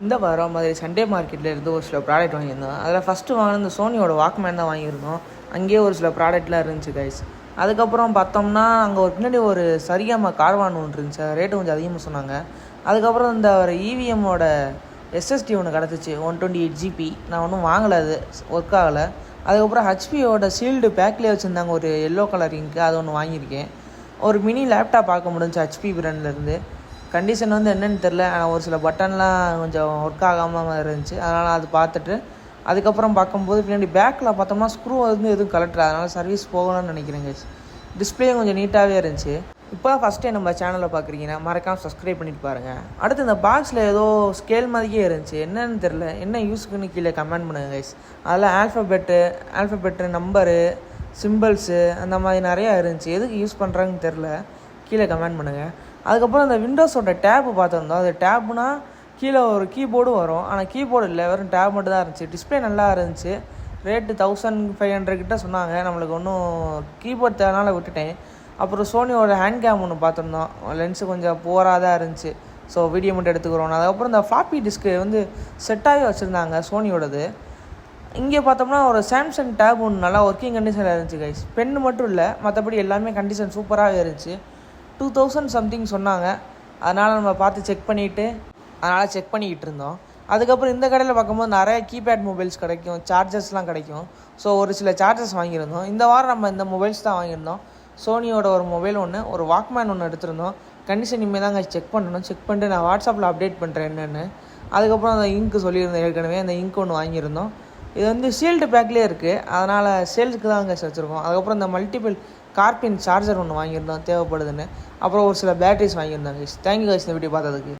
இந்த வாரம் மாதிரி சண்டே மார்க்கெட்டில் இருந்து ஒரு சில ப்ராடக்ட் வாங்கியிருந்தோம். அதில் ஃபஸ்ட்டு வாங்கின இந்த சோனியோட வாக்மேன் தான் வாங்கியிருந்தோம். அங்கேயே ஒரு சில ப்ராடக்ட்லாம் இருந்துச்சு கைஸ். அதுக்கப்புறம் பார்த்தோம்னா அங்கே ஒரு பின்னாடி ஒரு சரியாமல் கார்வான் ஒன்று இருந்துச்சு. ரேட்டு கொஞ்சம் அதிகமாக சொன்னாங்க. அதுக்கப்புறம் இந்த ஒரு இவிஎம்மோட எஸ்எஸ்டி ஒன்று கிடச்சிச்சு 128 GB. நான் ஒன்றும் வாங்கலை, அது ஒர்க் ஆகலை. அதுக்கப்புறம் ஹெச்பியோட சீல்டு பேக்லேயே வச்சுருந்தாங்க ஒரு எல்லோ கலர் இங்க்கு, அது ஒன்று வாங்கியிருக்கேன். ஒரு மினி லேப்டாப் பார்க்க முடிஞ்சு ஹெச்பி பிராண்ட்லேருந்து. கண்டிஷன் வந்து என்னென்னு தெரில, ஆனால் ஒரு சில பட்டன்லாம் கொஞ்சம் ஒர்க் ஆகாமல் இருந்துச்சு. அதனால் அது பார்த்துட்டு அதுக்கப்புறம் பார்க்கும்போது பின்னாடி பேக்கில் பார்த்தோம்னா ஸ்க்ரூ வந்து எதுவும் கலெக்டர், அதனால் சர்வீஸ் போகணும்னு நினைக்கிறேங்க. டிஸ்பிளேயும் கொஞ்சம் நீட்டாகவே இருந்துச்சு. இப்போ ஃபஸ்ட் டைம் நம்ம சேனலில் பார்க்குறீங்கன்னா மறக்காமல் சப்ஸ்கிரைப் பண்ணிட்டு பாருங்கள். அடுத்து இந்த பாக்ஸில் ஏதோ ஸ்கேல் மாதிரியே இருந்துச்சு, என்னன்னு தெரில, என்ன யூஸுக்குன்னு கீழே கமெண்ட் பண்ணுங்கள் கைஸ். அதில் ஆல்ஃபபெட்டு நம்பரு சிம்பிள்ஸு அந்த மாதிரி நிறையா இருந்துச்சு. எதுக்கு யூஸ் பண்ணுறாங்கன்னு தெரில, கீழே கமெண்ட் பண்ணுங்கள். அதுக்கப்புறம் இந்த விண்டோஸோட டேப்பு பார்த்துருந்தோம். அது டேப்புனா கீழே ஒரு கீபோர்டும் வரும், ஆனால் கீபோர்டு இல்லை, வெறும் டேப் மட்டும் தான் இருந்துச்சு. டிஸ்பிளே நல்லா இருந்துச்சு. ரேட்டு 1500 கிட்ட சொன்னாங்க. நம்மளுக்கு ஒன்றும் கீபோர்ட் தேவைனால விட்டுட்டேன். அப்புறம் சோனியோட ஹேண்ட் கேம் ஒன்று பார்த்துருந்தோம். லென்ஸு கொஞ்சம் போராக தான் இருந்துச்சு. ஸோ வீடியோ மட்டும் எடுத்துக்கிறோம். அதுக்கப்புறம் இந்த ஃப்ளாப்பி டிஸ்க்கு வந்து செட்டாகி வச்சுருந்தாங்க சோனியோடது. இங்கே பார்த்தோம்னா ஒரு சாம்சங் டேப் ஒன்று நல்லா ஒர்க்கிங் கண்டிஷனில் இருந்துச்சு கைஸ். பென்னு மட்டும் இல்லை, மற்றபடி எல்லாமே கண்டிஷன் சூப்பராகவே இருந்துச்சு. 2000 சம்திங் சொன்னாங்க. அதனால் நம்ம பார்த்து செக் பண்ணிக்கிட்டு இருந்தோம். அதுக்கப்புறம் இந்த கடையில் பார்க்கும்போது நிறைய கீபேட் மொபைல்ஸ் கிடைக்கும், சார்ஜர்ஸ்லாம் கிடைக்கும். ஸோ ஒரு சில சார்ஜர்ஸ் வாங்கியிருந்தோம். இந்த வாரம் நம்ம இந்த மொபைல்ஸ் தான் வாங்கியிருந்தோம். சோனியோட ஒரு மொபைல் ஒன்று, ஒரு வாக்மேன் ஒன்று எடுத்திருந்தோம். கண்டிஷன் இனிமேல் தாங்க செக் பண்ணிட்டு நான் வாட்ஸ்அப்பில் அப்டேட் பண்ணுறேன் என்னென்னு. அதுக்கப்புறம் அந்த இங்க்கு சொல்லியிருந்தேன் ஏற்கனவே, அந்த இங்க் ஒன்று வாங்கியிருந்தோம். இது வந்து ஷீல்டு பேக்லேயே இருக்குது, அதனால் சேல்ஸுக்கு தான் அங்கே வச்சுருக்கோம். அதுக்கப்புறம் இந்த மல்டிபிள் கார்பின் சார்ஜர் ஒன்று வாங்கியிருந்தோம் தேவைப்படுதுன்னு. அப்புறம் ஒரு சில பேட்டரிஸ் வாங்கியிருந்தாங்க. தேங்க்யூ கைஸ் இந்த வீடியோ பார்த்ததுக்கு.